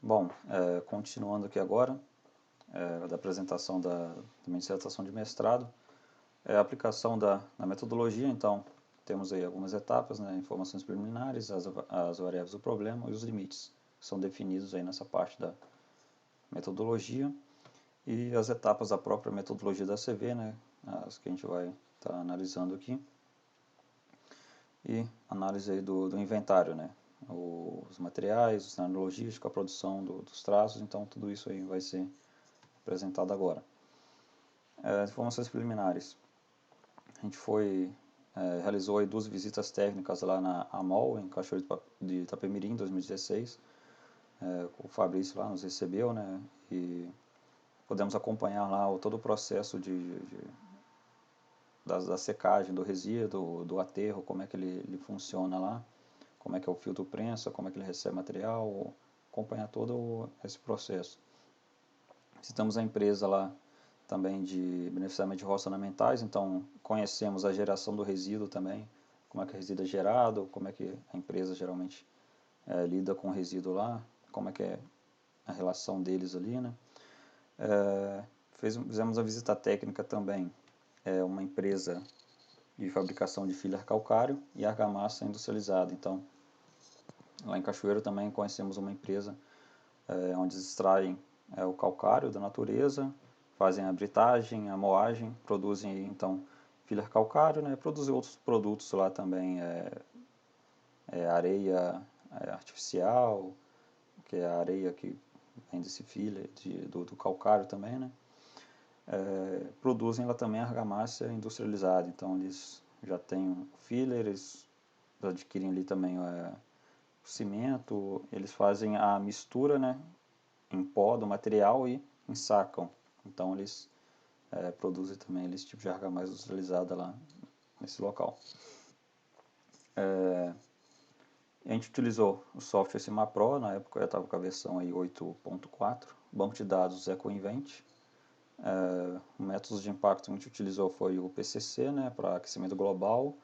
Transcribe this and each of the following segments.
Bom, continuando aqui agora, da apresentação da minha dissertação de mestrado, a aplicação da metodologia. Então, temos aí algumas etapas, né, informações preliminares, as variáveis do problema e os limites, que são definidos aí nessa parte da metodologia, e as etapas da própria metodologia da CV, né, as que a gente vai estar analisando aqui, e análise aí do inventário, né, os materiais, o cenário logístico, a produção dos traços. Então tudo isso aí vai ser apresentado agora. Informações preliminares. A gente realizou aí 2 visitas técnicas lá na AMOL, em Cachoeiro de Itapemirim, em 2016. O Fabrício lá nos recebeu, né, e podemos acompanhar lá todo o processo da secagem do resíduo, do aterro, como é que ele funciona lá, como é que é o filtro prensa, como é que ele recebe material, acompanhar todo esse processo. Visitamos a empresa lá também de beneficiamento de roças ornamentais, então conhecemos a geração do resíduo também, como é que o resíduo é gerado, como é que a empresa geralmente lida com o resíduo lá, como é que é a relação deles ali, né. Fizemos a visita técnica também, uma empresa de fabricação de filler calcário e argamassa industrializada. Então, lá em Cachoeiro também conhecemos uma empresa onde eles extraem o calcário da natureza, fazem a britagem, a moagem, produzem então filler calcário, né, produzem outros produtos lá também, areia artificial, que é a areia que vem desse filler do calcário também, né. Produzem lá também argamassa industrializada. Então eles já têm o filler, eles adquirem ali também o cimento, eles fazem a mistura, né, em pó do material e ensacam. Então eles produzem também esse tipo de argamassa industrializada lá nesse local. A gente utilizou o software CIMAPRO, na época eu estava com a versão aí 8.4, banco de dados EcoInvent. O método de impacto que a gente utilizou foi o PCC, né, para aquecimento global,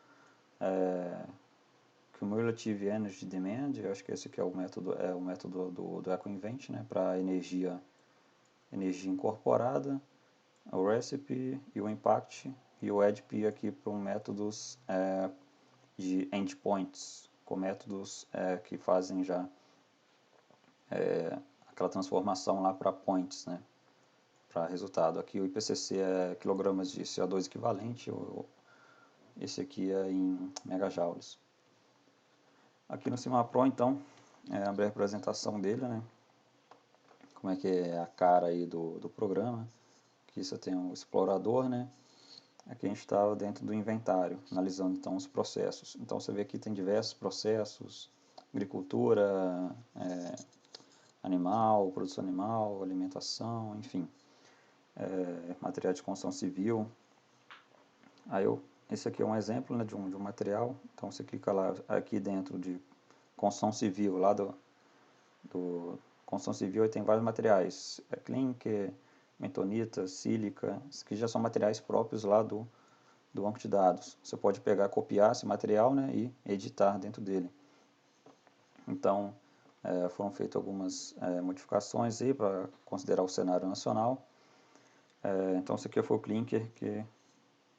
Cumulative Energy Demand, eu acho que esse aqui é o método do EcoInvent, né, para energia incorporada, o Recipe e o Impact, e o EDP aqui para métodos de endpoints, com métodos que fazem já aquela transformação lá para points, né, para resultado. Aqui o IPCC é quilogramas de CO2 equivalente, esse aqui é em megajoules. Aqui no CIMAPRO, então, a breve apresentação dele, né, como é que é a cara aí do programa. Aqui você tem um explorador, né. Aqui a gente está dentro do inventário, analisando então os processos. Então você vê aqui tem diversos processos: agricultura, animal, produção animal, alimentação, enfim, material de construção civil. Esse aqui é um exemplo, né, de um material. Então você clica lá aqui dentro de construção civil, lá do construção civil, tem vários materiais: clinker, bentonita, sílica. Esses aqui já são materiais próprios lá do banco de dados. Você pode pegar, copiar esse material, né, e editar dentro dele. Então, foram feitas algumas modificações aí para considerar o cenário nacional. Então, esse aqui foi o clinker que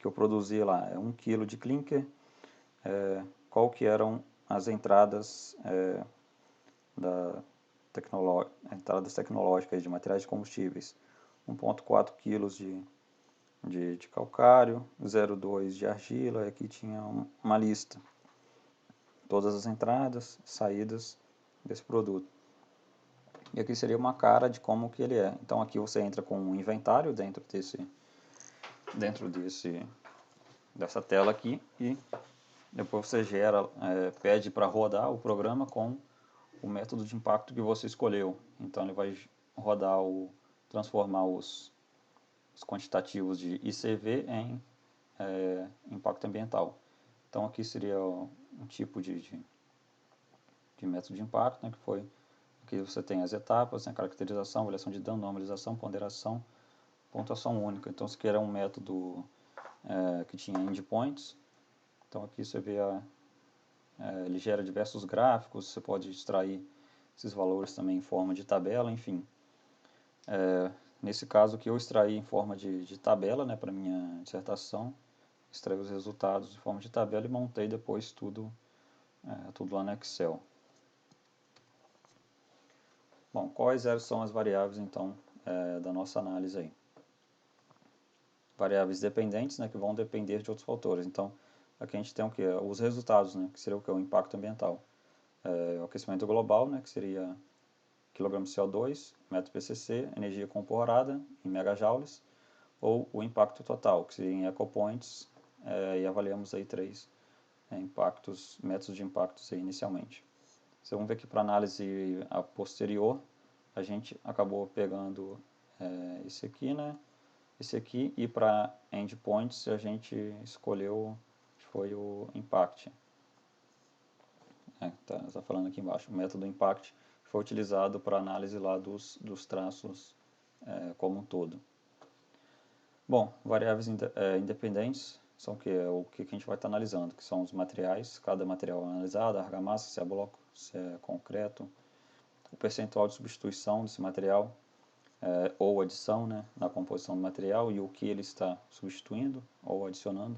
eu produzi lá. É 1 kg de clinker. Qual que eram as entradas entradas tecnológicas de materiais de combustíveis? 1,4 kg de calcário, 0,2 de argila. Aqui tinha uma lista, todas as entradas, saídas desse produto. E aqui seria uma cara de como que ele é. Então aqui você entra com um inventário dentro dessa tela aqui, e depois você pede para rodar o programa com o método de impacto que você escolheu. Então ele vai transformar os quantitativos de ICV em impacto ambiental. Então aqui seria um tipo de método de impacto, né, que foi: aqui você tem as etapas, né, caracterização, avaliação de dano, normalização, ponderação, pontuação única. Então isso aqui era um método que tinha endpoints. Então aqui você vê ele gera diversos gráficos. Você pode extrair esses valores também em forma de tabela, enfim. Nesse caso que eu extraí em forma de tabela, né, para minha dissertação, extraí os resultados em forma de tabela e montei depois tudo lá no Excel. Bom, quais são as variáveis então da nossa análise aí? Variáveis dependentes, né, que vão depender de outros fatores. Então, aqui a gente tem o que? Os resultados, né, que seria o que? O impacto ambiental. O aquecimento global, né, que seria kg de CO2, metro PCC, energia comporada em megajoules, ou o impacto total, que seria em ecopoints, e avaliamos aí 3 impactos, métodos de impactos aí inicialmente. Então, vamos ver que para análise a posterior, a gente acabou pegando esse aqui, né? Esse aqui, e para endpoints a gente escolheu, foi o impact. Tá falando aqui embaixo, o método impact foi utilizado para análise lá dos traços como um todo. Bom, variáveis independentes são o que a gente vai estar analisando, que são os materiais, cada material analisado, a argamassa, se é bloco, se é concreto, o percentual de substituição desse material, ou adição, né, na composição do material e o que ele está substituindo ou adicionando.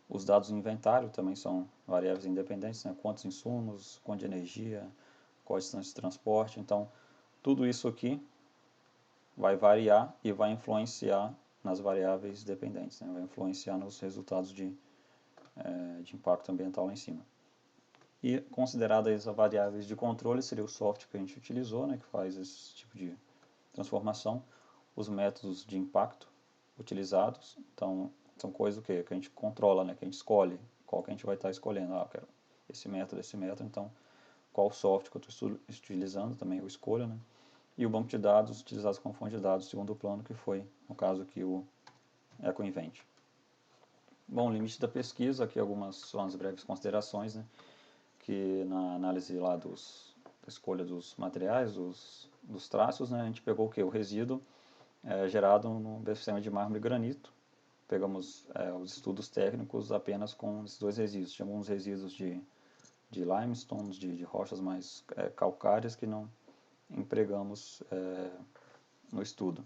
Os dados do inventário também são variáveis independentes, né, quantos insumos, quanto de energia, qual a distância de transporte. Então, tudo isso aqui vai variar e vai influenciar nas variáveis dependentes, né, vai influenciar nos resultados de impacto ambiental lá em cima. E consideradas as variáveis de controle, seria o software que a gente utilizou, né, que faz esse tipo de transformação, os métodos de impacto utilizados, então são coisas que a gente controla, né, que a gente escolhe, qual que a gente vai estar escolhendo, eu quero esse método, então qual software que eu estou utilizando, também eu escolho, né, e o banco de dados utilizados como fonte de dados segundo plano, que foi, no caso aqui, o EcoInvent. Bom, limite da pesquisa, aqui algumas são as breves considerações, né, que na análise lá da escolha dos materiais, dos traços, né, a gente pegou o que? O resíduo gerado no sistema de mármore e granito. Pegamos os estudos técnicos apenas com esses dois resíduos. Tinha alguns resíduos de limestones, de rochas mais calcárias que não empregamos no estudo.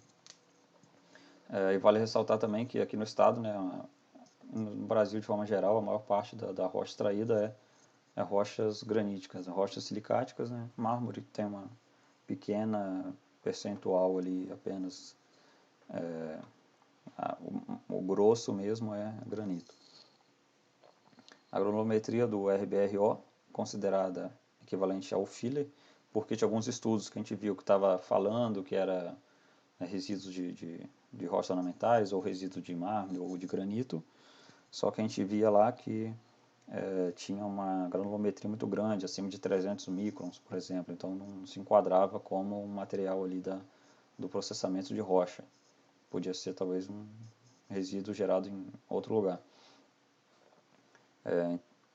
E vale ressaltar também que aqui no estado, né, no Brasil de forma geral, a maior parte da rocha extraída é rochas graníticas, rochas silicáticas, né? Mármore tem uma pequena percentual ali apenas, o grosso mesmo é granito. A granulometria do RBRO, considerada equivalente ao filler, porque tinha alguns estudos que a gente viu que estava falando que era resíduos de rochas ornamentais, ou resíduos de mármore, ou de granito, só que a gente via lá que tinha uma granulometria muito grande, acima de 300 microns, por exemplo, então não se enquadrava como um material ali do processamento de rocha. Podia ser talvez um resíduo gerado em outro lugar.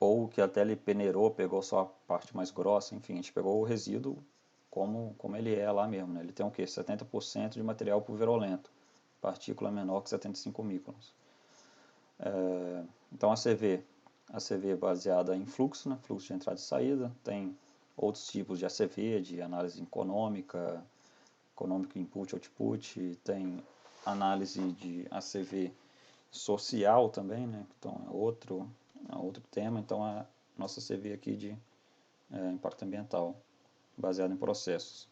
Ou que até ele peneirou, pegou só a parte mais grossa, enfim, a gente pegou o resíduo como ele é lá mesmo, né? Ele tem o quê? 70% de material pulverulento, partícula menor que 75 microns. Então a CV é baseada em fluxo, né? Fluxo de entrada e saída, tem outros tipos de ACV, de análise econômica, econômico input output, tem análise de ACV social também, né? Então é outro tema. Então a nossa CV aqui de impacto ambiental, baseado em processos.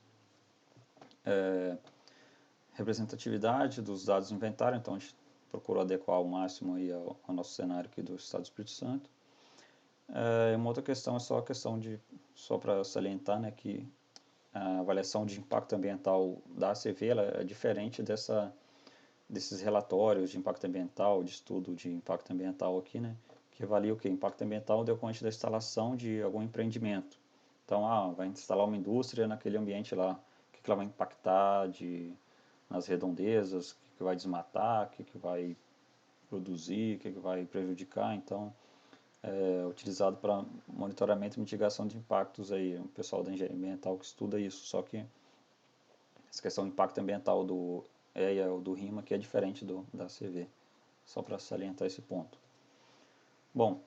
Representatividade dos dados do inventário, então a gente procurou adequar ao máximo aí ao nosso cenário aqui do Estado do Espírito Santo. Uma outra questão é só a questão só para salientar, né, que a avaliação de impacto ambiental da ACV ela é diferente desses relatórios de impacto ambiental, de estudo de impacto ambiental aqui, né, que avalia o que? Impacto ambiental decorrente da instalação de algum empreendimento. Então, vai instalar uma indústria naquele ambiente lá, o que ela vai impactar nas redondezas, o que vai desmatar, o que vai produzir, o que vai prejudicar. Então, utilizado para monitoramento e mitigação de impactos aí, o pessoal da engenharia ambiental que estuda isso, só que essa questão do impacto ambiental do EIA ou do RIMA que é diferente da CV, só para salientar esse ponto. Bom,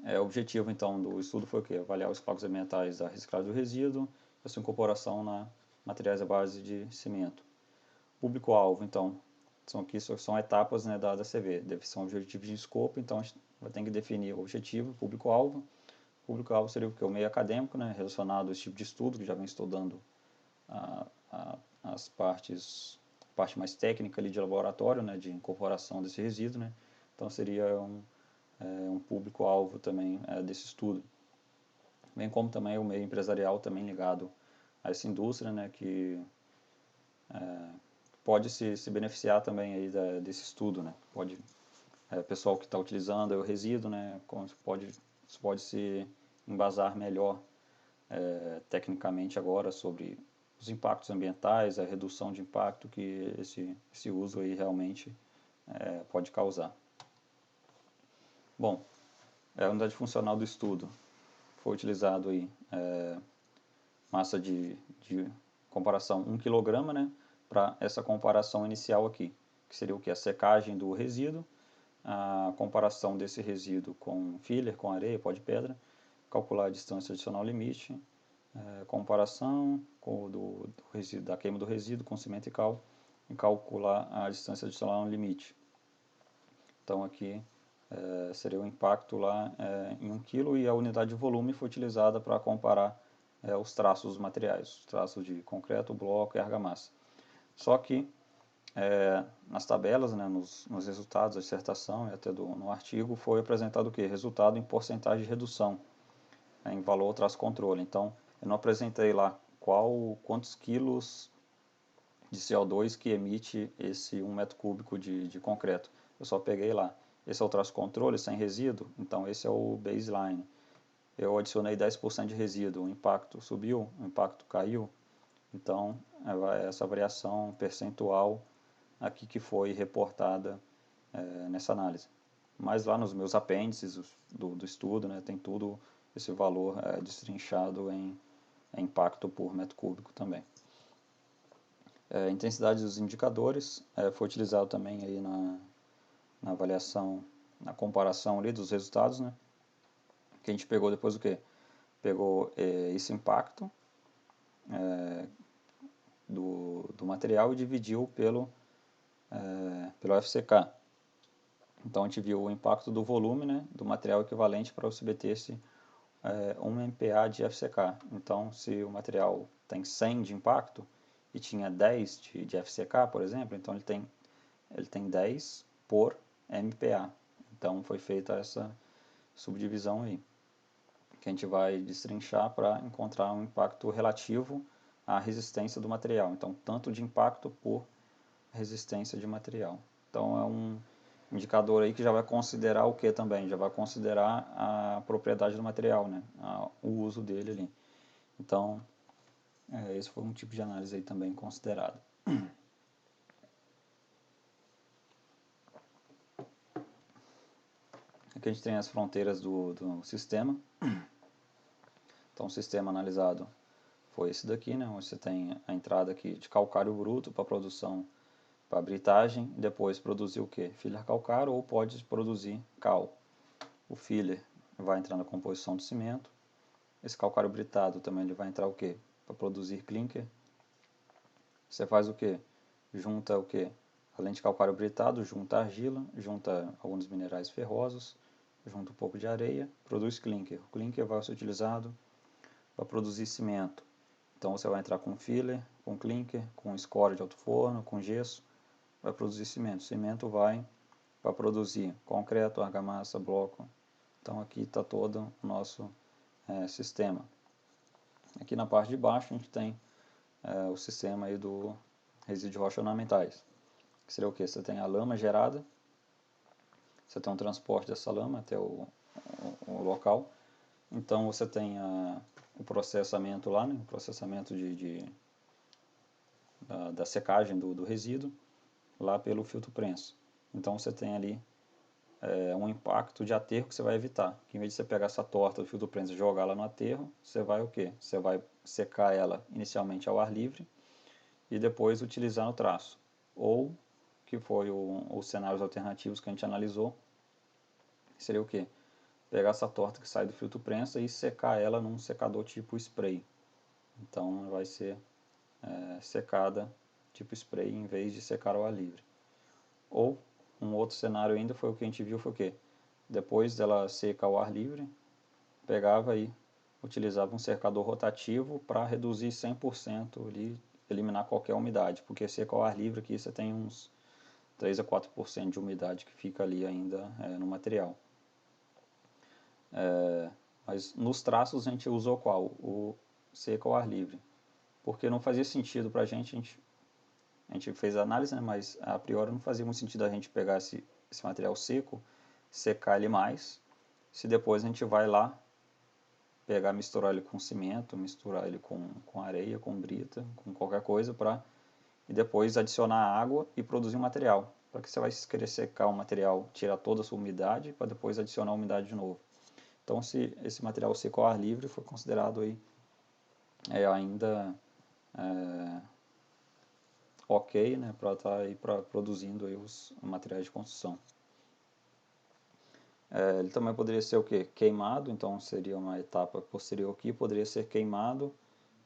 O objetivo, então, do estudo foi o quê? Avaliar os impactos ambientais da reciclagem do resíduo e a sua incorporação na materiais à base de cimento. Público-alvo, então, são etapas, né, da CV, são objetivos de escopo, então a gente vai ter que definir o objetivo, público-alvo. Público-alvo seria o que? O meio acadêmico, né, relacionado a esse tipo de estudo, que já vem estudando as parte mais técnica ali de laboratório, né, de incorporação desse resíduo, né, então seria um público-alvo também desse estudo. Bem como também o meio empresarial também ligado a essa indústria, né, que pode se beneficiar também aí desse estudo, né, pessoal que está utilizando o resíduo, né, pode se embasar melhor tecnicamente agora sobre os impactos ambientais, a redução de impacto que esse uso aí realmente pode causar. Bom, a unidade funcional do estudo foi utilizado aí massa de comparação 1 kg, né, para essa comparação inicial aqui, que seria o que? A secagem do resíduo, a comparação desse resíduo com filler, com areia, pó de pedra, calcular a distância adicional limite, comparação do resíduo, da queima do resíduo com cimento e cal, e calcular a distância adicional limite. Então aqui seria o impacto lá em 1 kg e a unidade de volume foi utilizada para comparar os traços dos materiais, os traços de concreto, bloco e argamassa. Só que nas tabelas, né, nos resultados da dissertação e até no artigo foi apresentado o quê? Resultado em porcentagem de redução em valor traço controle. Então eu não apresentei lá quantos quilos de CO2 que emite esse 1 metro cúbico de concreto. Eu só peguei lá. Esse é o traço controle sem resíduo, então esse é o baseline. Eu adicionei 10% de resíduo, o impacto subiu, o impacto caiu. Então, essa variação percentual aqui que foi reportada nessa análise. Mas lá nos meus apêndices do estudo, né, tem tudo esse valor destrinchado em impacto por metro cúbico também. Intensidade dos indicadores foi utilizado também aí na avaliação, na comparação ali dos resultados, né? Que a gente pegou depois o quê? Pegou esse impacto do material e dividiu pelo FCK. Então a gente viu o impacto do volume, né, do material equivalente para o CBT-se 1 MPa de FCK. Então se o material tem 100 de impacto e tinha 10 de FCK, por exemplo, então ele tem 10 por MPa. Então foi feita essa subdivisão aí, que a gente vai destrinchar para encontrar um impacto relativo à resistência do material. Então, tanto de impacto por resistência de material. Então, é um indicador aí que já vai considerar o que também? Já vai considerar a propriedade do material, né? O uso dele ali. Então, esse foi um tipo de análise aí também considerado. Aqui a gente tem as fronteiras do sistema. Então, o sistema analisado foi esse daqui, né, onde você tem a entrada aqui de calcário bruto para produção, para britagem, e depois produzir o que? Filler calcário ou pode produzir cal. O filler vai entrar na composição do cimento. Esse calcário britado também ele vai entrar o que? Para produzir clinker. Você faz o que? Junta o que? Além de calcário britado, junta argila, junta alguns minerais ferrosos, junta um pouco de areia, produz clinker. O clinker vai ser utilizado para produzir cimento. Então você vai entrar com filler, com clinker, com score de alto forno, com gesso, vai produzir cimento. Cimento vai para produzir concreto, argamassa, bloco. Então aqui está todo o nosso sistema. Aqui na parte de baixo a gente tem o sistema aí do resíduo de rochas ornamentais. Que seria o que? Você tem a lama gerada, você tem um transporte dessa lama até o local. Então você tem o processamento lá, né? O processamento da secagem do resíduo lá pelo filtro prensa. Então você tem ali um impacto de aterro que você vai evitar. Que em vez de você pegar essa torta do filtro prensa e jogar ela no aterro, você vai o quê? Você vai secar ela inicialmente ao ar livre e depois utilizar no traço. Ou, que foi os cenários alternativos que a gente analisou, seria o quê? pegar essa torta que sai do filtro prensa e secar ela num secador tipo spray. Então vai ser secada tipo spray em vez de secar ao ar livre. Ou um outro cenário ainda foi o que a gente viu, foi o quê? Depois dela secar ao ar livre, pegava e utilizava um secador rotativo para reduzir 100% ali, eliminar qualquer umidade, porque seca ao ar livre aqui você tem uns 3 a 4% de umidade que fica ali ainda no material. Mas nos traços a gente usou qual? O seco ao ar livre, porque não fazia sentido para a gente fez a análise, né, mas a priori não fazia muito sentido a gente pegar esse material seco, secar ele mais, se depois a gente vai lá pegar, misturar ele com cimento, misturar ele com areia, com brita, com qualquer coisa, e depois adicionar água e produzir um material. Para que você vai querer secar o material, tirar toda a sua umidade, para depois adicionar a umidade de novo. Então, se esse material seco ao ar livre foi considerado aí, ainda ok, né, para estar aí produzindo aí os materiais de construção. Ele também poderia ser o que? Queimado, então seria uma etapa posterior aqui, poderia ser queimado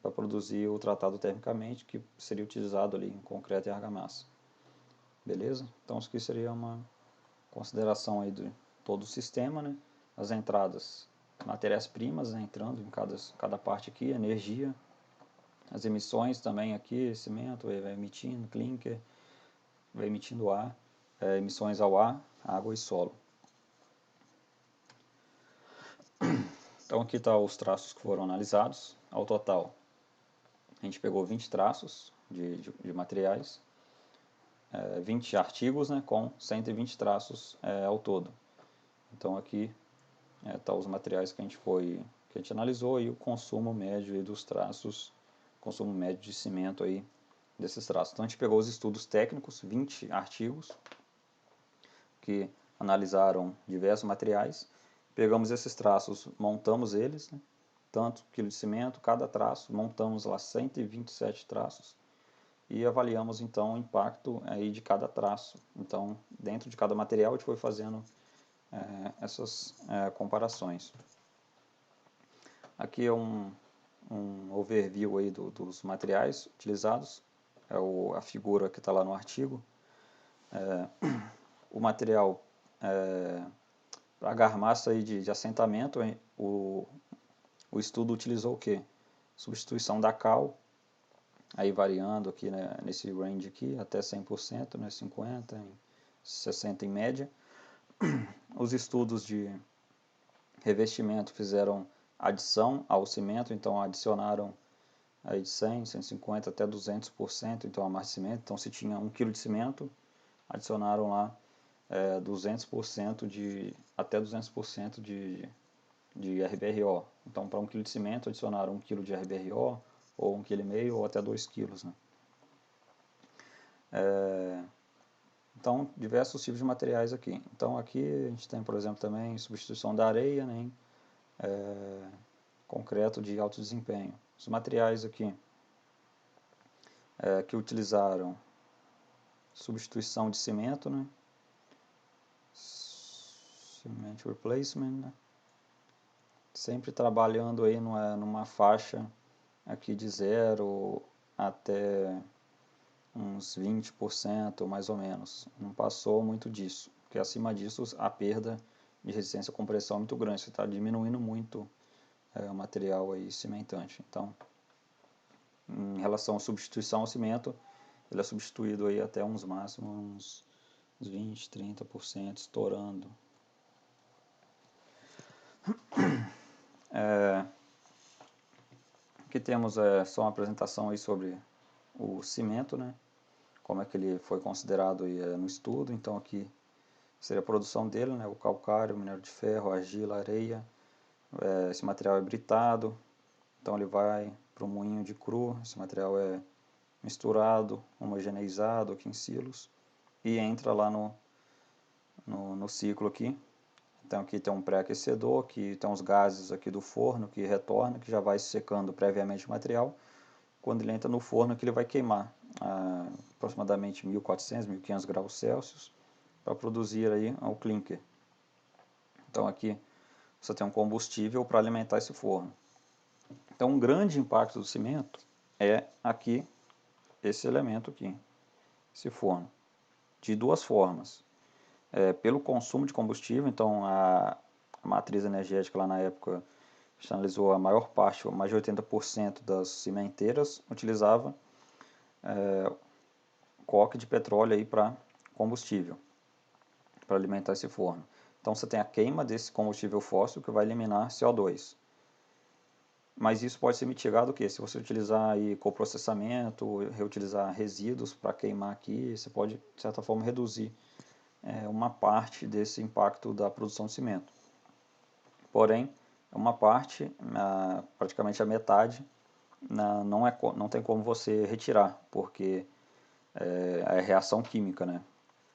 para produzir o tratado termicamente, que seria utilizado ali em concreto e argamassa. Beleza? Então isso aqui seria uma consideração aí de todo o sistema, né? As entradas, matérias-primas, né, entrando em cada parte aqui, energia, as emissões também aqui, cimento, vai emitindo, clinker, vai emitindo ar, emissões ao ar, água e solo. Então aqui está os traços que foram analisados. Ao total, a gente pegou 20 traços de materiais, 20 artigos, né, com 120 traços ao todo. Então aqui tá os materiais que a gente analisou e o consumo médio aí dos traços, consumo médio de cimento aí desses traços. Então a gente pegou os estudos técnicos, 20 artigos que analisaram diversos materiais, pegamos esses traços, montamos eles, né, tanto quilo de cimento, cada traço, montamos lá 127 traços e avaliamos então o impacto aí de cada traço. Então, dentro de cada material a gente foi fazendo essas comparações. Aqui é um overview aí dos materiais utilizados, a figura que está lá no artigo. O material para argamassa aí de assentamento, o estudo utilizou o que? Substituição da cal, aí variando aqui, né, nesse range aqui, até 100%, né, 50%, 60% em média. Os estudos de revestimento fizeram adição ao cimento, então adicionaram aí de 100, 150 até 200%, então a massa de cimento. Então se tinha 1 kg de cimento, adicionaram lá 200% até 200% de RBRO. Então para 1 kg de cimento adicionaram 1 kg de RBRO, ou 1,5 kg, ou até 2 kg. Né? Então, diversos tipos de materiais aqui. Então, aqui a gente tem, por exemplo, também substituição da areia, né, concreto de alto desempenho. Os materiais aqui que utilizaram substituição de cimento, né, cement replacement, né, sempre trabalhando aí numa faixa aqui de 0 até uns 20% mais ou menos. Não passou muito disso, porque acima disso a perda de resistência à compressão é muito grande, você está diminuindo muito o material aí cimentante. Então, em relação à substituição ao cimento, ele é substituído aí até uns máximos uns 20, 30%, estourando. Aqui temos só uma apresentação aí sobre o cimento, né? Como é que ele foi considerado aí, no estudo. Então aqui seria a produção dele, né? O calcário, o minério de ferro, a argila, a areia. Esse material é britado, então ele vai para o moinho de cru. Esse material é misturado, homogeneizado aqui em silos e entra lá no ciclo aqui. Então aqui tem um pré-aquecedor, que tem os gases aqui do forno que retorna, que já vai secando previamente o material. Quando ele entra no forno, que ele vai queimar a aproximadamente 1400, 1500 graus Celsius para produzir aí o clinker. Então aqui você tem um combustível para alimentar esse forno. Então, um grande impacto do cimento é aqui, esse elemento aqui, esse forno, de duas formas. Pelo consumo de combustível, então a matriz energética lá na época analisou a maior parte, mais de 80% das cimenteiras utilizava coque de petróleo aí para combustível, para alimentar esse forno. Então você tem a queima desse combustível fóssil que vai eliminar CO2. Mas isso pode ser mitigado o quê? Se você utilizar aí coprocessamento, reutilizar resíduos para queimar aqui, você pode, de certa forma, reduzir uma parte desse impacto da produção de cimento. Porém, uma parte, praticamente a metade, não tem como você retirar, porque é reação química, né?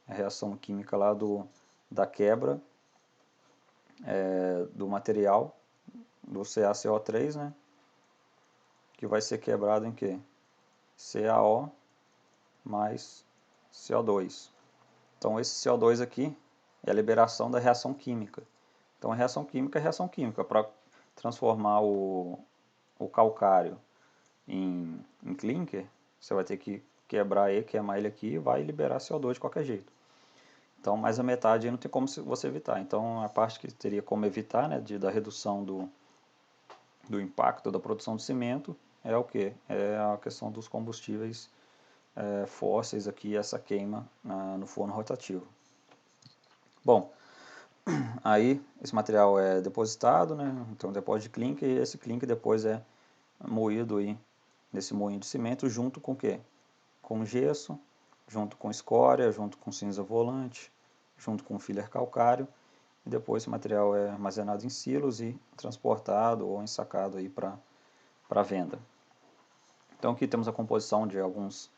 A reação química lá da quebra do material, do CaCO3, né? Que vai ser quebrado em quê? CaO mais CO2. Então esse CO2 aqui é a liberação da reação química. Então a reação química é reação química. Para transformar o calcário em clinker, você vai ter que quebrar ele, queimar ele aqui e vai liberar CO2 de qualquer jeito. Então, mais a metade aí não tem como você evitar. Então, a parte que teria como evitar, né, da redução do impacto da produção de cimento é o que? É a questão dos combustíveis fósseis aqui, essa queima no forno rotativo. Bom, aí esse material é depositado, né, então depósito de clinker, e esse clinker depois é moído aí nesse moinho de cimento junto com o quê? Com gesso, junto com escória, junto com cinza volante, junto com filler calcário, e depois esse material é armazenado em silos e transportado ou ensacado aí para venda. Então aqui temos a composição de alguns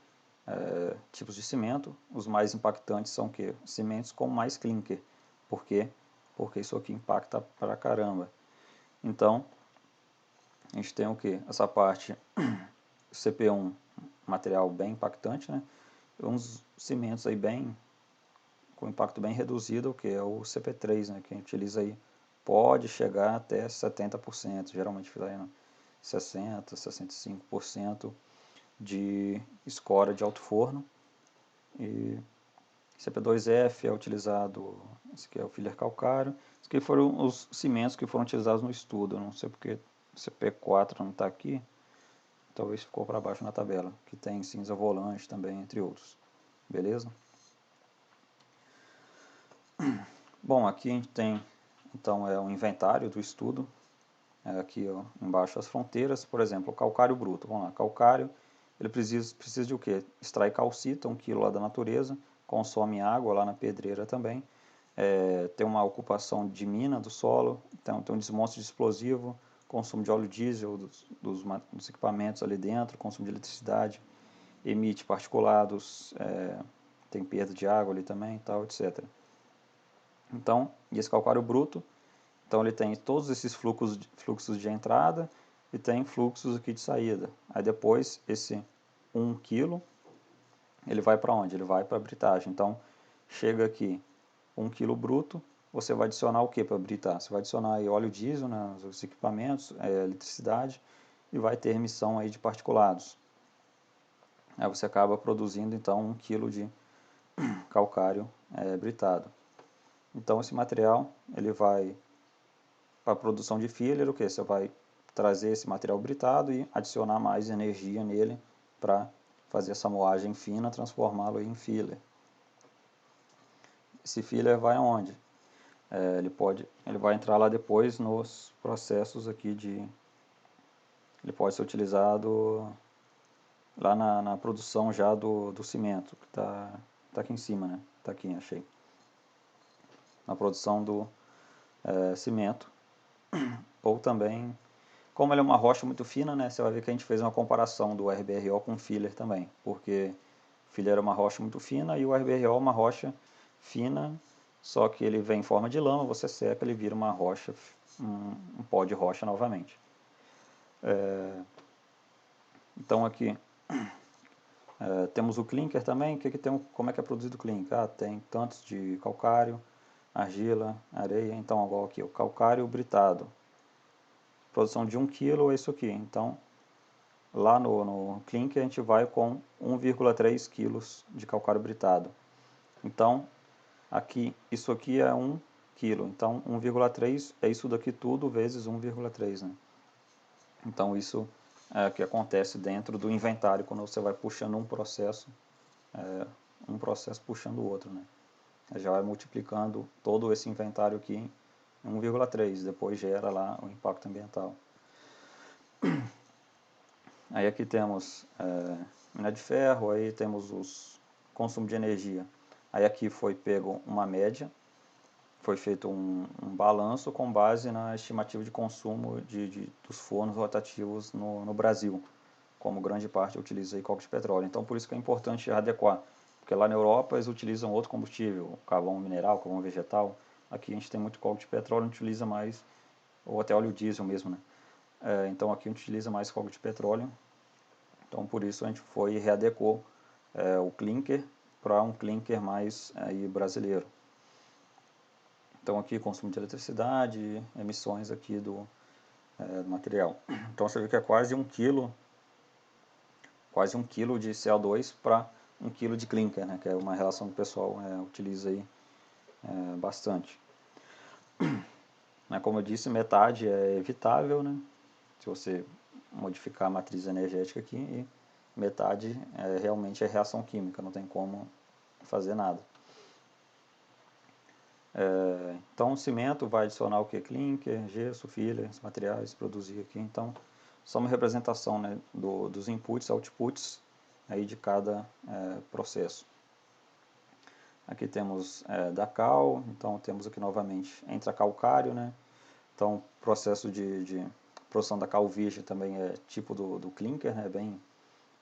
tipos de cimento. Os mais impactantes são o quê? Cimentos com mais clinker. Por quê? Porque isso aqui impacta pra caramba. Então, a gente tem o quê? Essa parte CP1, material bem impactante, né? Uns cimentos aí com impacto bem reduzido, que é o CP3, né? Que a gente utiliza aí, pode chegar até 70%, geralmente vai 60%, 65% de escória de alto forno. E CP2F é utilizado, esse aqui é o filler calcário. Esses aqui foram os cimentos que foram utilizados no estudo, eu não sei porque CP4 não está aqui, talvez ficou para baixo na tabela, que tem cinza volante também, entre outros. Beleza? Bom, aqui a gente tem, então, um inventário do estudo. Aqui ó, embaixo as fronteiras, por exemplo, o calcário bruto. Vamos lá, calcário, ele precisa de o quê? Extrai calcita, 1 kg lá da natureza, consome água lá na pedreira também, tem uma ocupação de mina do solo, então, tem um desmonte de explosivo, consumo de óleo diesel dos equipamentos ali dentro, consumo de eletricidade, emite particulados, tem perda de água ali também, tal, etc. Então, e esse calcário bruto, então ele tem todos esses fluxos de entrada e tem fluxos aqui de saída. Aí depois esse 1 kg, ele vai para onde? Ele vai para a britagem. Então chega aqui 1 kg bruto, você vai adicionar o que para britar? Você vai adicionar aí óleo diesel nos equipamentos, eletricidade, e vai ter emissão aí de particulados. Aí você acaba produzindo então 1 kg de calcário britado. Então esse material ele vai para a produção de filler, o que? Você vai trazer esse material britado e adicionar mais energia nele para fazer essa moagem fina, transformá-lo em filler. Esse filler vai aonde? Ele vai entrar lá depois nos processos aqui ele pode ser utilizado lá na produção já do cimento, que tá aqui em cima, né? Tá aqui, achei. Na produção do cimento, ou também, como ele é uma rocha muito fina, né, você vai ver que a gente fez uma comparação do RBRO com o filler também, porque o filler é uma rocha muito fina e o RBRO é uma rocha fina, só que ele vem em forma de lama, você seca, ele vira uma rocha, um pó de rocha novamente. Então aqui temos o clinker também, como é que é produzido o clinker? Tem tantos de calcário, argila, areia. Então, igual aqui, o calcário britado. Produção de 1 kg é isso aqui. Então, lá no clinker a gente vai com 1,3 kg de calcário britado. Então, aqui, isso aqui é 1 kg. Então, 1,3 é isso daqui tudo vezes 1,3, né? Então, isso é o que acontece dentro do inventário quando você vai puxando um processo puxando o outro, né? Já vai multiplicando todo esse inventário aqui em 1,3, depois gera lá o impacto ambiental. Aí aqui temos minério de ferro, aí temos os consumo de energia. Aí aqui foi pego uma média, foi feito um balanço com base na estimativa de consumo dos fornos rotativos no Brasil, como grande parte utiliza aí cobre de petróleo. Então por isso que é importante adequar, porque lá na Europa eles utilizam outro combustível, carvão mineral, carvão vegetal. Aqui a gente tem muito cobre de petróleo, a gente utiliza mais, ou até óleo diesel mesmo, né? Então aqui a gente utiliza mais cobre de petróleo. Então por isso a gente foi e readequou o clinker para um clinker mais aí brasileiro. Então aqui consumo de eletricidade, emissões aqui do material. Então você vê que é quase 1 kg de CO2 para 1 kg de clinker, né, que é uma relação que o pessoal utiliza aí bastante. Como eu disse, metade é evitável, né, se você modificar a matriz energética aqui, e metade realmente é reação química, não tem como fazer nada. Então o cimento vai adicionar o que? Clinker, gesso, fillers, materiais, produzir aqui. Então só uma representação, né, dos inputs e outputs aí de cada processo. Aqui temos da cal, então temos aqui novamente intracalcário, né? Então processo de produção da cal virgem também é tipo do clinker, né? Bem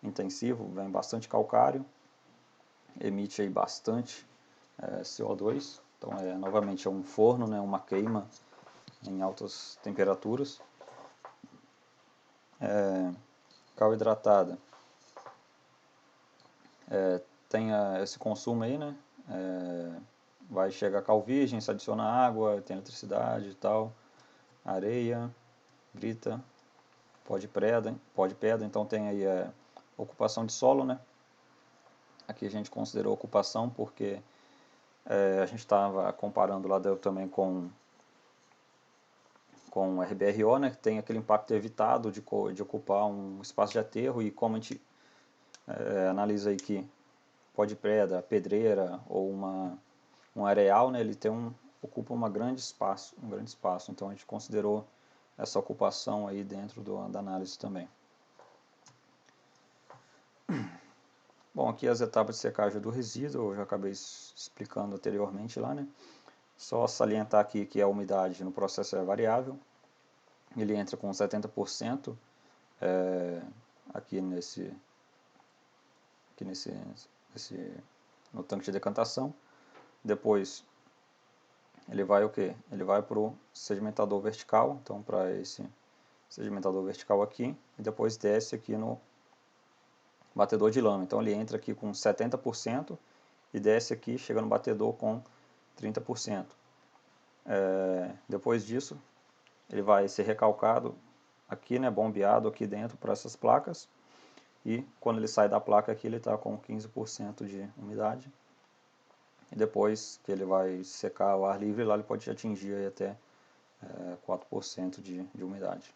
intensivo, vem bastante calcário, emite aí bastante CO2. Então novamente é um forno, né? Uma queima em altas temperaturas. Cal hidratada tem esse consumo aí, né? Vai chegar a cal virgem, se adiciona água, tem eletricidade e tal, areia, brita, pó de pedra, então tem aí ocupação de solo, né? Aqui a gente considerou ocupação porque a gente estava comparando lá também com o RBRO, né, que tem aquele impacto evitado de ocupar um espaço de aterro, e como a gente analisa aí que pó de pedra, pedreira ou um areal, né, ele ocupa um grande espaço, então a gente considerou essa ocupação aí dentro da análise também. Bom, aqui as etapas de secagem do resíduo, eu já acabei explicando anteriormente lá, né? Só salientar aqui que a umidade no processo é variável, ele entra com 70% aqui no tanque de decantação. Depois ele vai o que? Ele vai para o sedimentador vertical, então para esse sedimentador vertical aqui, e depois desce aqui no batedor de lama. Então ele entra aqui com 70% e desce aqui, chega no batedor com 30%. Depois disso, ele vai ser recalcado aqui, né, bombeado aqui dentro para essas placas, e quando ele sai da placa aqui ele está com 15% de umidade, e depois que ele vai secar ao ar livre, lá ele pode atingir aí até 4% de umidade.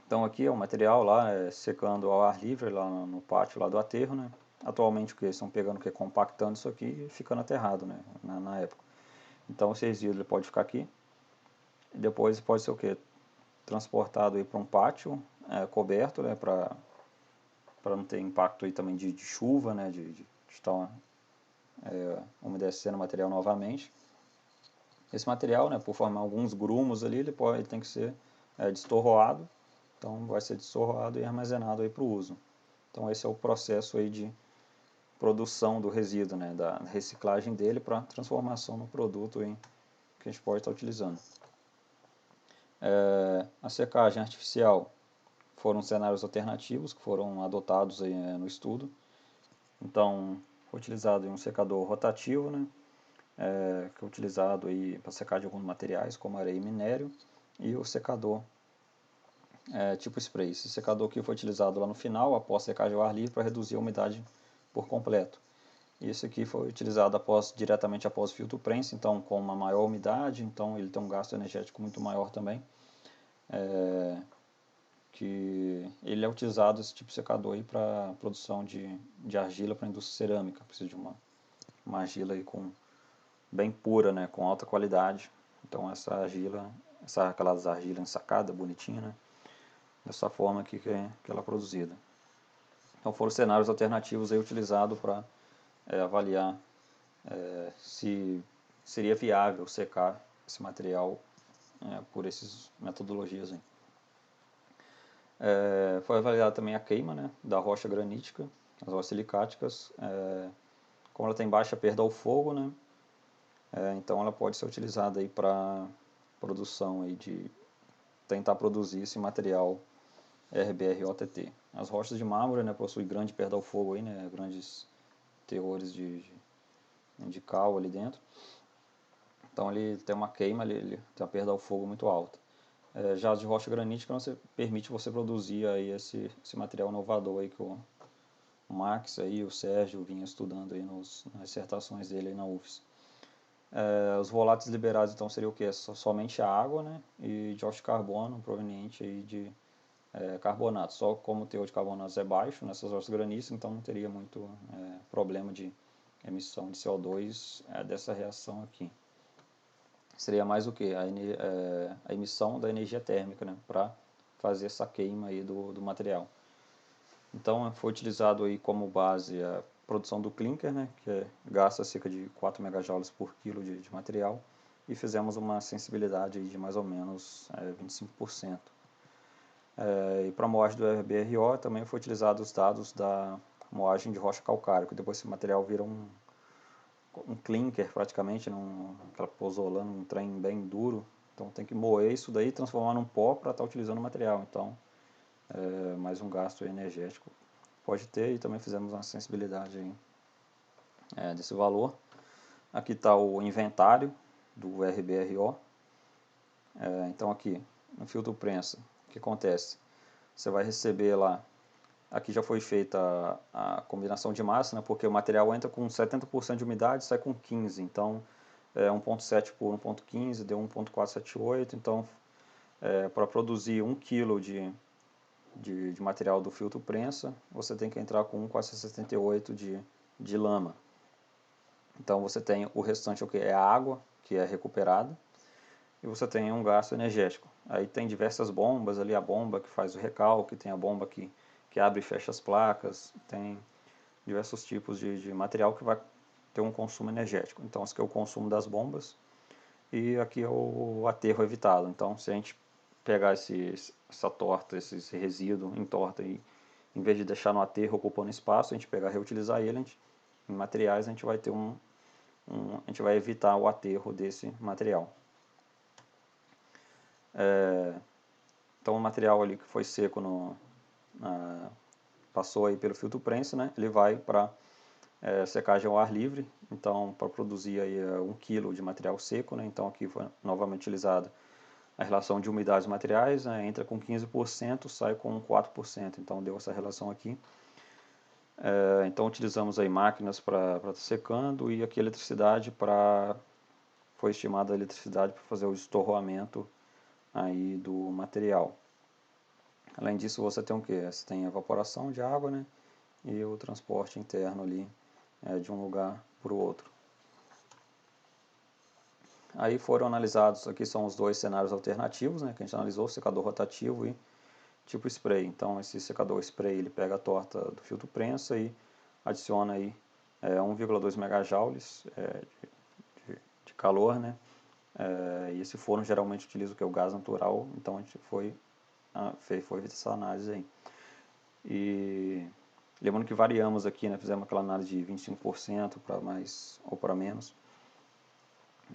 Então aqui é o material lá secando ao ar livre lá no pátio lá do aterro, né? Atualmente o que estão pegando, o que, compactando isso aqui e ficando aterrado, né, na época. Então esse resíduo ele pode ficar aqui, e depois pode ser o que? Transportado aí para um pátio coberto, né, para não ter impacto aí também de chuva, né, de estar umedecendo o material novamente. Esse material, né, por formar alguns grumos ali, ele tem que ser destorroado, então vai ser destorroado e armazenado aí para o uso. Então esse é o processo aí de produção do resíduo, né, da reciclagem dele para transformação no produto aí que a gente pode estar utilizando. A secagem artificial foram cenários alternativos que foram adotados aí no estudo. Então, foi utilizado um secador rotativo, né, que é utilizado para secar de alguns materiais, como areia e minério, e o secador tipo spray. Esse secador aqui foi utilizado lá no final, após secagem ao ar livre, para reduzir a umidade por completo. E esse aqui foi utilizado diretamente após o filtro prensa, então com uma maior umidade, então ele tem um gasto energético muito maior também. Que ele é utilizado, esse tipo de secador aí, para produção de argila para a indústria cerâmica. Precisa de uma argila aí bem pura, né, com alta qualidade. Então essa argila, aquelas argilas ensacadas, bonitinha, né, dessa forma aqui que ela é produzida. Então foram cenários alternativos aí utilizados para avaliar se seria viável secar esse material por essas metodologias aí. Foi avaliada também a queima, né, da rocha granítica, as rochas silicáticas, como ela tem baixa perda ao fogo, né, então ela pode ser utilizada aí para produção aí de tentar produzir esse material RBROTT. As rochas de mármore, né, possuem grande perda ao fogo aí, né, grandes teores de cal ali dentro. Então ele tem uma queima, ele tem uma perda ao fogo muito alta. Já as de rocha granítica permite você produzir aí esse material inovador aí que o Max aí, o Sérgio vinha estudando aí nas dissertações dele aí na UFES. Os voláteis liberados então seria o que? Somente a água, né, e dióxido de carbono proveniente aí de carbonato. Só como o teor de carbonatos é baixo nessas rochas graníticas, então não teria muito problema de emissão de CO2 dessa reação aqui. Seria mais o que? A emissão da energia térmica, né, para fazer essa queima aí do material. Então foi utilizado aí como base a produção do clinker, né, que gasta cerca de 4 MJ por quilo de material, e fizemos uma sensibilidade aí de mais ou menos 25%. E para a moagem do RBRO também foi utilizado os dados da moagem de rocha calcária, que depois esse material vira um clinker praticamente, aquela pozolana, um trem bem duro. Então tem que moer isso daí e transformar num pó para estar utilizando o material. Então mais um gasto energético pode ter, e também fizemos uma sensibilidade aí, desse valor. Aqui está o inventário do RBRO. Então aqui no filtro prensa, o que acontece? Você vai receber lá, aqui já foi feita a combinação de massa, né, porque o material entra com 70% de umidade e sai com 15%, então 1,7 por 1,15 deu 1,478, então para produzir 1 kg de material do filtro prensa, você tem que entrar com 1,478 de lama. Então você tem o restante, o que é a água, que é recuperada, e você tem um gasto energético. Aí tem diversas bombas ali, a bomba que faz o recalque, tem a bomba que abre e fecha as placas, tem diversos tipos de material que vai ter um consumo energético. Então esse aqui é o consumo das bombas, e aqui é o aterro evitado. Então se a gente pegar essa torta, esse resíduo em torta, e em vez de deixar no aterro ocupando espaço, a gente pegar e reutilizar ele, em materiais, a gente vai ter a gente vai evitar o aterro desse material. Então o material ali que foi seco passou aí pelo filtro prensa, né? Ele vai para secagem ao ar livre, então para produzir aí 1 kg de material seco, né? Então aqui foi novamente utilizado a relação de umidade dos materiais, né? Entra com 15%, sai com 4%, então deu essa relação aqui. Então utilizamos aí máquinas para estar secando, e aqui a eletricidade foi estimada a eletricidade para fazer o estorroamento aí do material. Além disso, você tem o que? Você tem a evaporação de água, né? E o transporte interno ali de um lugar para o outro. Aí foram analisados, aqui são os dois cenários alternativos, né? Que a gente analisou, secador rotativo e tipo spray. Então esse secador spray, ele pega a torta do filtro prensa e adiciona aí 1,2 megajoules de calor, né? E esse forno geralmente utiliza o que é o gás natural, então a gente foi essa análise aí. E lembrando que variamos aqui, né, fizemos aquela análise de 25% para mais ou para menos.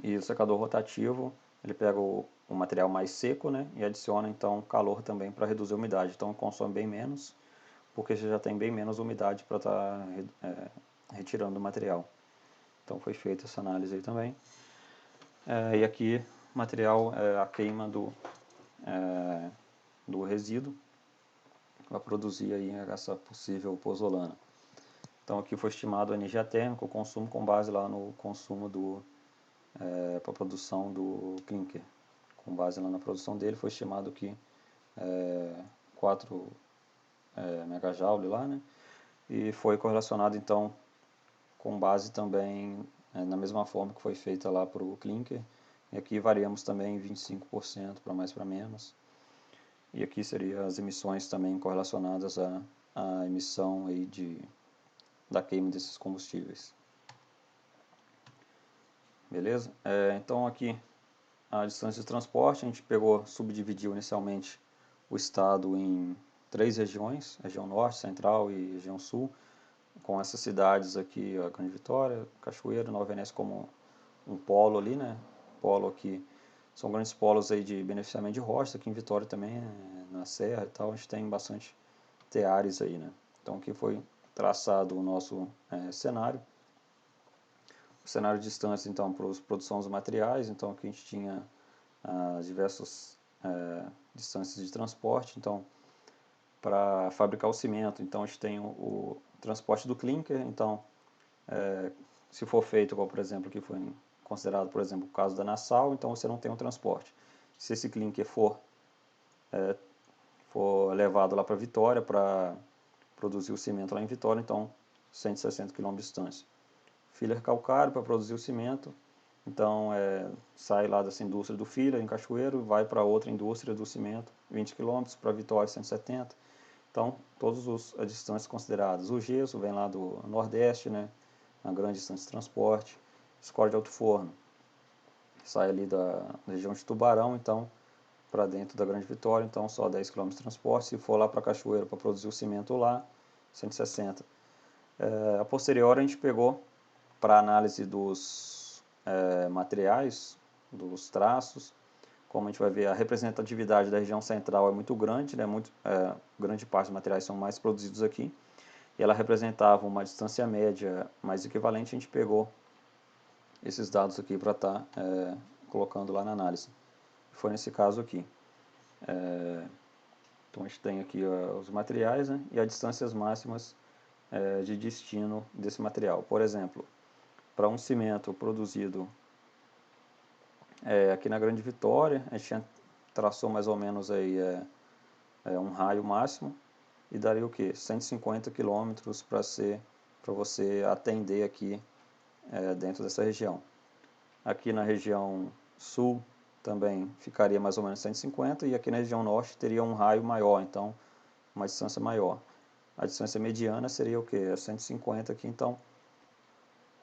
E o secador rotativo, ele pega o material mais seco, né, e adiciona então calor também para reduzir a umidade. Então consome bem menos, porque você já tem bem menos umidade para estar retirando o material. Então foi feita essa análise aí também. E aqui material a queima do resíduo para produzir aí essa possível pozolana. Então aqui foi estimado a energia térmica, o consumo com base lá no consumo para a produção do clinker. Com base lá na produção dele foi estimado que 4 megajoule lá, né? E foi correlacionado então com base também na mesma forma que foi feita lá para o clinker. E aqui variamos também 25% para mais para menos. E aqui seriam as emissões também correlacionadas à emissão aí da queima desses combustíveis. Beleza? Então aqui a distância de transporte, a gente subdividiu inicialmente o estado em 3 regiões, região norte, central e região sul, com essas cidades aqui, a Grande Vitória, Cachoeiro, Nova Venécia como um polo ali, né? Polo aqui, são grandes polos aí de beneficiamento de rochas, aqui em Vitória também, na Serra e tal, a gente tem bastante teares aí, né? Então aqui foi traçado o nosso cenário. O cenário de distância, então, para a produção dos materiais, então aqui a gente tinha as diversas distâncias de transporte, então, para fabricar o cimento, então a gente tem o transporte do clinker, então, se for feito, igual, por exemplo, que foi considerado, por exemplo, o caso da Nassau, então você não tem um transporte. Se esse clinker for levado lá para Vitória, para produzir o cimento lá em Vitória, então 160 km de distância. Filler calcário para produzir o cimento, então sai lá dessa indústria do filler em Cachoeiro, vai para outra indústria do cimento, 20 km, para Vitória 170. Então, todas as distâncias consideradas. O gesso vem lá do Nordeste, né, uma grande distância de transporte. Escória de alto forno sai ali da região de Tubarão, então para dentro da Grande Vitória, então só 10 km de transporte. Se for lá para Cachoeiro para produzir o cimento lá, 160. A posteriori a gente pegou para análise dos materiais, dos traços. Como a gente vai ver, a representatividade da região central é muito grande, né? Grande parte dos materiais são mais produzidos aqui. E ela representava uma distância média mais equivalente, a gente pegou esses dados aqui para estar colocando lá na análise. Foi nesse caso aqui. Então a gente tem aqui os materiais, né, e as distâncias máximas de destino desse material. Por exemplo, para um cimento produzido aqui na Grande Vitória, a gente traçou mais ou menos aí um raio máximo e daria o que? 150 quilômetros para você atender aqui dentro dessa região. Aqui na região sul também ficaria mais ou menos 150 e aqui na região norte teria um raio maior, então uma distância maior. A distância mediana seria o que? 150 aqui, então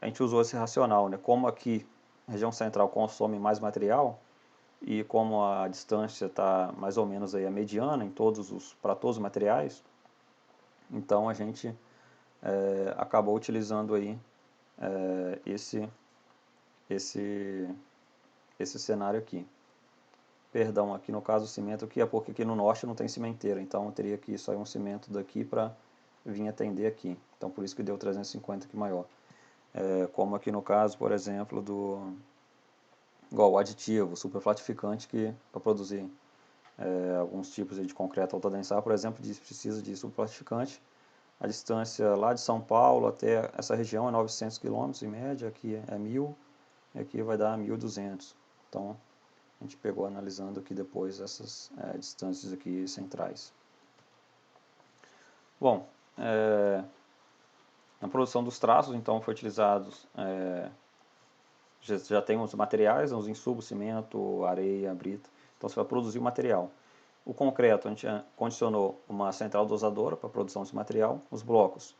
a gente usou esse racional, né? Como aqui a região central consome mais material e como a distância está mais ou menos aí a mediana para todos os materiais, então a gente acabou utilizando aí esse cenário aqui. Perdão, aqui no caso o cimento aqui é porque aqui no norte não tem cimenteira, então eu teria que sair um cimento daqui para vir atender aqui. Então por isso que deu 350 aqui maior. Como aqui no caso, por exemplo, igual o aditivo, superplatificante, que para produzir alguns tipos de concreto altadensar, por exemplo, precisa de superplatificante. A distância lá de São Paulo até essa região é 900 km em média, aqui é 1.000, e aqui vai dar 1.200. Então, a gente pegou analisando aqui depois essas distâncias aqui centrais. Bom, na produção dos traços, então, foi utilizados, já tem os materiais, os insumos, cimento, areia, brita, então você vai produzir o material. O concreto, a gente condicionou uma central dosadora para a produção desse material. Os blocos,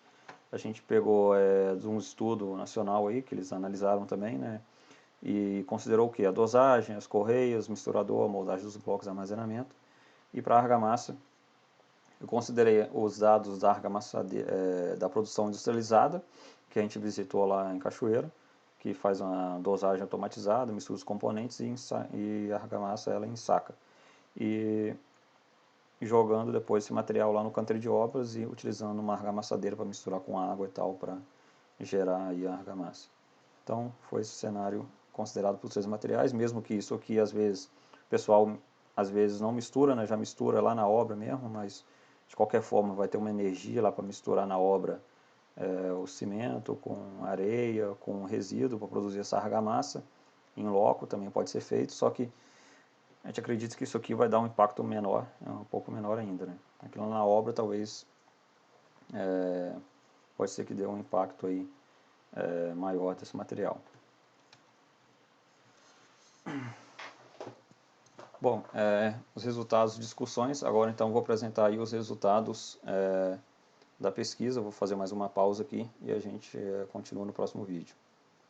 a gente pegou de um estudo nacional aí, que eles analisaram também, né? E considerou o que? A dosagem, as correias, misturador, a moldagem dos blocos de armazenamento. E para a argamassa, eu considerei os dados da argamassa da produção industrializada, que a gente visitou lá em Cachoeira, que faz uma dosagem automatizada, mistura os componentes e a argamassa ela ensaca. E jogando depois esse material lá no canteiro de obras e utilizando uma argamassadeira para misturar com água e tal, para gerar aí a argamassa. Então foi esse cenário considerado para os 3 materiais, mesmo que isso aqui às vezes o pessoal às vezes não mistura, né, já mistura lá na obra mesmo, mas de qualquer forma vai ter uma energia lá para misturar na obra o cimento com areia, com resíduo para produzir essa argamassa. Em loco também pode ser feito, só que a gente acredita que isso aqui vai dar um impacto menor, um pouco menor ainda, né? Aquilo na obra talvez pode ser que dê um impacto aí maior desse material. Bom, os resultados de discussões, agora então vou apresentar aí os resultados da pesquisa, vou fazer mais uma pausa aqui e a gente continua no próximo vídeo.